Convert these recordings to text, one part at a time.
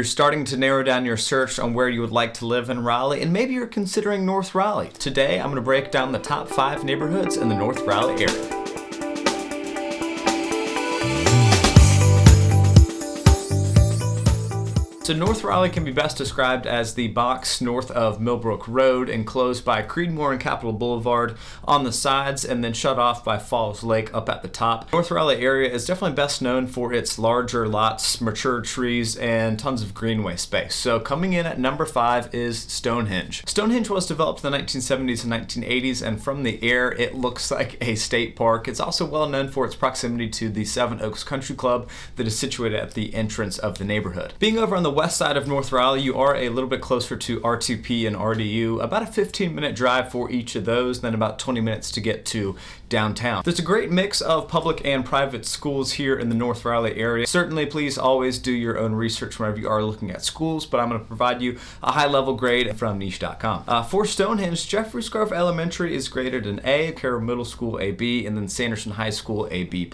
You're starting to narrow down your search on where you would like to live in Raleigh, and maybe you're considering North Raleigh. Today, I'm going to break down the top 5 neighborhoods in the North Raleigh area. So North Raleigh can be best described as the box north of Millbrook Road, enclosed by Creedmoor and Capitol Boulevard on the sides, and then shut off by Falls Lake up at the top. North Raleigh area is definitely best known for its larger lots, mature trees, and tons of greenway space. So coming in at number 5 is Stonehenge. Stonehenge was developed in the 1970s and 1980s, and from the air it looks like a state park. It's also well known for its proximity to the Seven Oaks Country Club that is situated at the entrance of the neighborhood. Being over on the west side of North Raleigh, you are a little bit closer to RTP and RDU, about a 15-minute drive for each of those, then about 20 minutes to get to downtown. There's a great mix of public and private schools here in the North Raleigh area. Certainly, please always do your own research whenever you are looking at schools, but I'm going to provide you a high-level grade from niche.com. For Stonehenge, Jeffrey Scarf Elementary is graded an A, Carroll Middle School a B, and then Sanderson High School a B+.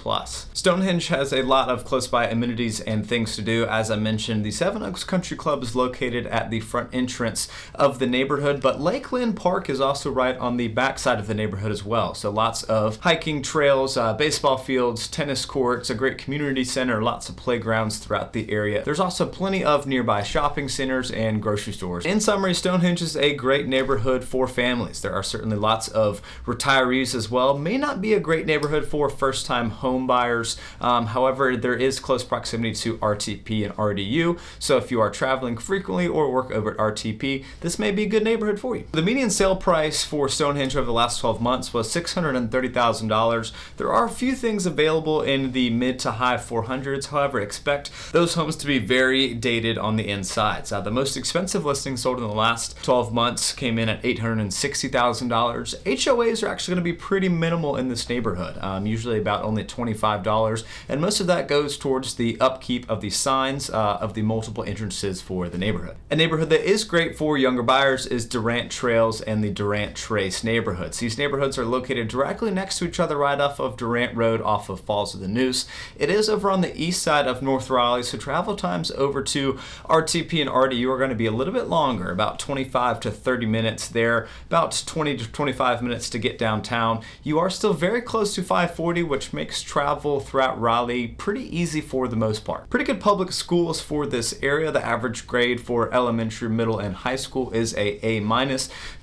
Stonehenge has a lot of close-by amenities and things to do. As I mentioned, the Seven Oaks Country Club is located at the front entrance of the neighborhood, but Lakeland Park is also right on the back side of the neighborhood as well. So lots of hiking trails, baseball fields, tennis courts, a great community center, lots of playgrounds throughout the area. There's also plenty of nearby shopping centers and grocery stores. In summary, Stonehenge is a great neighborhood for families. There are certainly lots of retirees as well. May not be a great neighborhood for first-time home buyers. However, there is close proximity to RTP and RDU. So if you are traveling frequently or work over at RTP, this may be a good neighborhood for you. The median sale price for Stonehenge over the last 12 months was $630,000. There are a few things available in the mid to high 400s. However, expect those homes to be very dated on the insides. The most expensive listing sold in the last 12 months came in at $860,000. HOAs are actually going to be pretty minimal in this neighborhood, usually about only $25, and most of that goes towards the upkeep of the signs of the multiple entrances for the neighborhood. A neighborhood that is great for younger buyers is Durant Trails and the Durant Trace neighborhoods. These neighborhoods are located directly next to each other right off of Durant Road off of Falls of the Neuse. It is over on the east side of North Raleigh, so travel times over to RTP and RDU are going to be a little bit longer, about 25 to 30 minutes there, about 20 to 25 minutes to get downtown. You are still very close to 540, which makes travel throughout Raleigh pretty easy for the most part. Pretty good public schools for this area. The average grade for elementary, middle, and high school is a A-.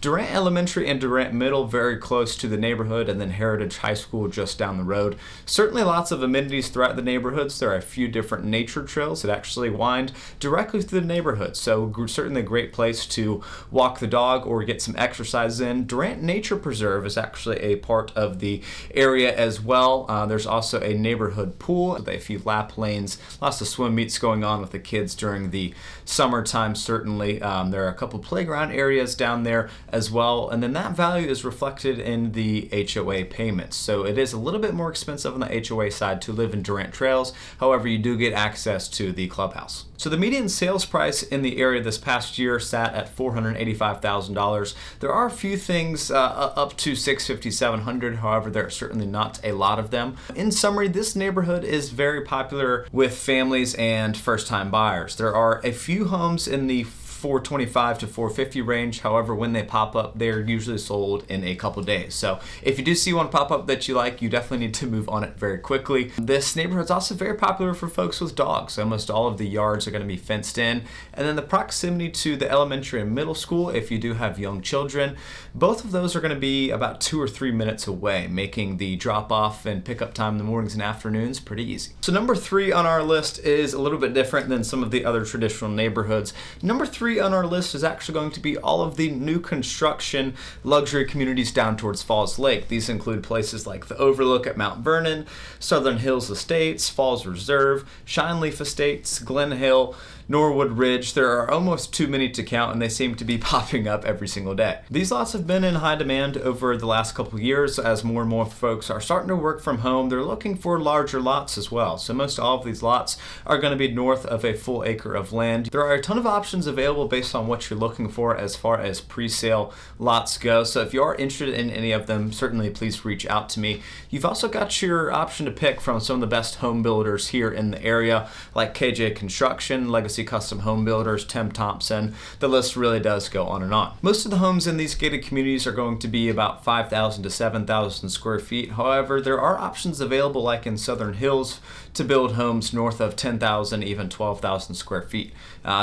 Durant Elementary and Durant Middle very close to the neighborhood, and then Heritage High School just down the road. Certainly lots of amenities throughout the neighborhoods. There are a few different nature trails that actually wind directly through the neighborhood, so certainly a great place to walk the dog or get some exercise in. Durant Nature Preserve is actually a part of the area as well. There's also a neighborhood pool with a few lap lanes, lots of swim meets going on with the kids during the summertime. Certainly there are a couple playground areas down there as well, and then that value is reflected in the HOA payments. So it is a little bit more expensive on the HOA side to live in Durant Trails. However, you do get access to the clubhouse. So the median sales price in the area this past year sat at $485,000. There are a few things up to $650,000, $700,000. However, there are certainly not a lot of them. In summary, this neighborhood is very popular with families and first-time buyers. There are a few homes in the $425,000 to $450,000 range. However, when they pop up, they're usually sold in a couple days. So if you do see one pop up that you like, you definitely need to move on it very quickly. This neighborhood is also very popular for folks with dogs. Almost all of the yards are going to be fenced in. And then the proximity to the elementary and middle school, if you do have young children, both of those are going to be about 2 or 3 minutes away, making the drop off and pickup time in the mornings and afternoons pretty easy. So number 3 on our list is a little bit different than some of the other traditional neighborhoods. Number 3 on our list is actually going to be all of the new construction luxury communities down towards Falls Lake. These include places like the Overlook at Mount Vernon, Southern Hills Estates, Falls Reserve, Shineleaf Estates, Glen Hill, Norwood Ridge. There are almost too many to count, and they seem to be popping up every single day. These lots have been in high demand over the last couple of years as more and more folks are starting to work from home. They're looking for larger lots as well. So most all of these lots are going to be north of a full acre of land. There are a ton of options available available based on what you're looking for as far as pre-sale lots go. So if you are interested in any of them, certainly please reach out to me. You've also got your option to pick from some of the best home builders here in the area, like KJ Construction, Legacy Custom Home Builders, Tim Thompson. The list really does go on and on. Most of the homes in these gated communities are going to be about 5,000 to 7,000 square feet. However, there are options available, like in Southern Hills, to build homes north of 10,000, even 12,000 square feet.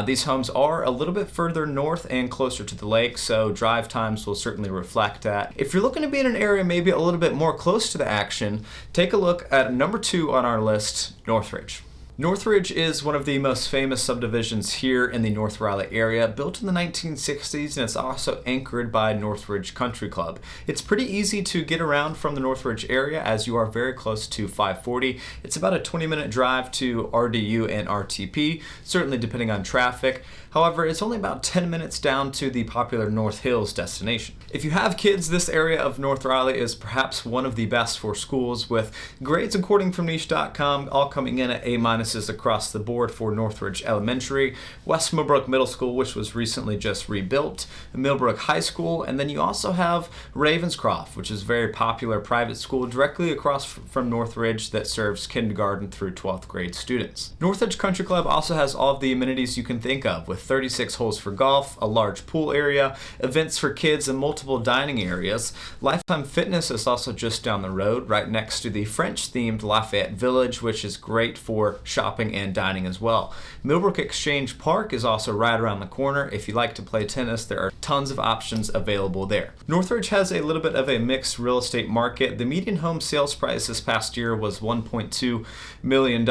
These homes are a little bit further north and closer to the lake, so drive times will certainly reflect that. If you're looking to be in an area maybe a little bit more close to the action, take a look at number 2 on our list, Northridge. Northridge is one of the most famous subdivisions here in the North Raleigh area, built in the 1960s, and it's also anchored by Northridge Country Club. It's pretty easy to get around from the Northridge area as you are very close to 540. It's about a 20-minute drive to RDU and RTP, certainly depending on traffic. However, it's only about 10 minutes down to the popular North Hills destination. If you have kids, this area of North Raleigh is perhaps one of the best for schools, with grades according from niche.com all coming in at A- across the board for Northridge Elementary, West Millbrook Middle School, which was recently just rebuilt, Millbrook High School, and then you also have Ravenscroft, which is a very popular private school directly across from Northridge that serves kindergarten through 12th grade students. Northridge Country Club also has all of the amenities you can think of, with 36 holes for golf, a large pool area, events for kids, and multiple dining areas. Lifetime Fitness is also just down the road, right next to the French-themed Lafayette Village, which is great for shopping and dining as well. Millbrook Exchange Park is also right around the corner. If you like to play tennis, there are tons of options available there. Northridge has a little bit of a mixed real estate market. The median home sales price this past year was $1.2 million.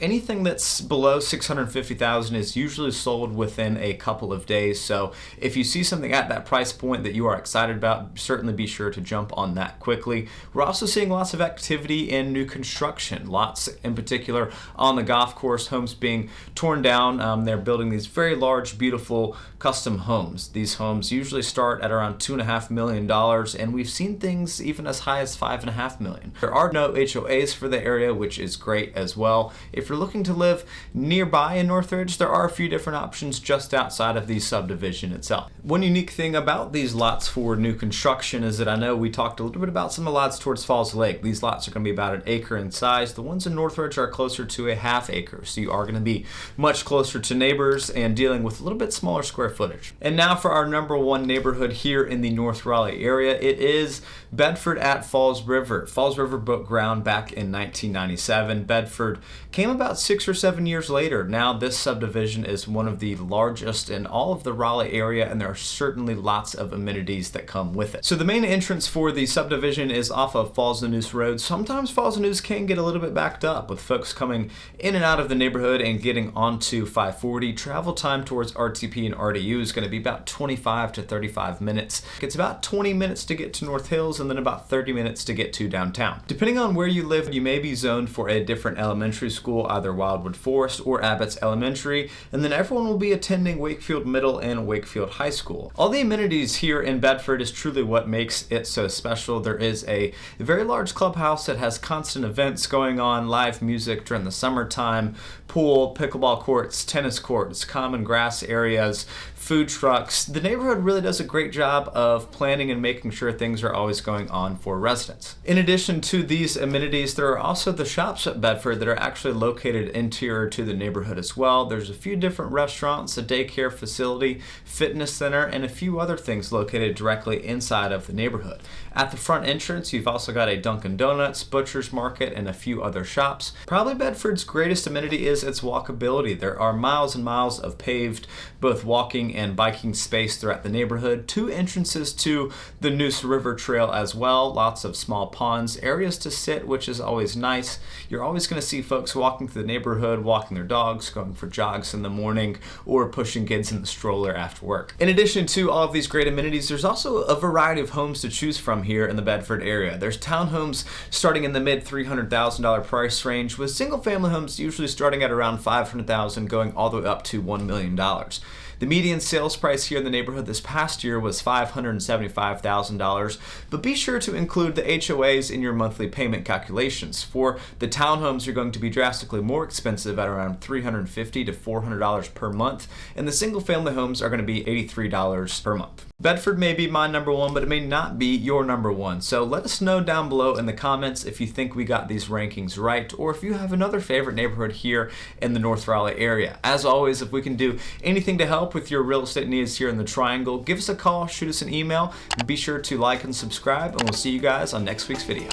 Anything that's below $650,000 is usually sold within a couple of days. So if you see something at that price point that you are excited about, certainly be sure to jump on that quickly. We're also seeing lots of activity in new construction, lots in particular on the golf course, homes being torn down. They're building these very large, beautiful custom homes. These homes usually start at around $2.5 million, and we've seen things even as high as $5.5 million. There are no HOAs for the area, which is great as well. If you're looking to live nearby in Northridge, there are a few different options just outside of the subdivision itself. One unique thing about these lots for new construction is that I know we talked a little bit about some of the lots towards Falls Lake. These lots are going to be about an acre in size. The ones in Northridge are closer to a half acre, so you are going to be much closer to neighbors and dealing with a little bit smaller square footage. And now for our number 1 neighborhood here in the North Raleigh area, it is Bedford at Falls River. Falls River broke ground back in 1997. Bedford came about 6 or 7 years later. Now this subdivision is one of the largest in all of the Raleigh area, and there are certainly lots of amenities that come with it. So the main entrance for the subdivision is off of Falls and Neuse Road. Sometimes Falls and Neuse can get a little bit backed up with folks coming in and out of the neighborhood and getting onto 540. Travel time towards RTP and RDU is going to be about 25 to 35 minutes. It's about 20 minutes to get to North Hills and then about 30 minutes to get to downtown. Depending on where you live, you may be zoned for a different elementary school, either Wildwood Forest or Abbott's Elementary, and then everyone will be attending Wakefield Middle and Wakefield High School. All the amenities here in Bedford is truly what makes it so special. There is a very large clubhouse that has constant events going on, live music during the summertime, pool, pickleball courts, tennis courts, common grass areas, food trucks. The neighborhood really does a great job of planning and making sure things are always going on for residents. In addition to these amenities, there are also the shops at Bedford that are actually located interior to the neighborhood as well. There's a few different restaurants, a daycare facility, fitness center, and a few other things located directly inside of the neighborhood. At the front entrance, you've also got a Dunkin' Donuts, Butcher's Market, and a few other shops. Probably Bedford's greatest amenity is its walkability. There are miles and miles of paved, both walking and biking space throughout the neighborhood. 2 entrances to the Neuse River Trail as well. Lots of small ponds, areas to sit, which is always nice. You're always going to see folks walking through the neighborhood, walking their dogs, going for jogs in the morning, or pushing kids in the stroller after work. In addition to all of these great amenities, there's also a variety of homes to choose from here in the Bedford area. There's townhomes starting in the mid $300,000 price range, with single family homes townhomes usually starting at around $500,000, going all the way up to $1 million. The median sales price here in the neighborhood this past year was $575,000, but be sure to include the HOAs in your monthly payment calculations. For the townhomes, you're going to be drastically more expensive at around $350 to $400 per month, and the single-family homes are going to be $83 per month. Bedford may be my number one, but it may not be your number one. So let us know down below in the comments if you think we got these rankings right, or if you have another favorite neighborhood here in the North Raleigh area. As always, if we can do anything to help with your real estate needs here in the Triangle, give us a call, shoot us an email, and be sure to like and subscribe, and we'll see you guys on next week's video.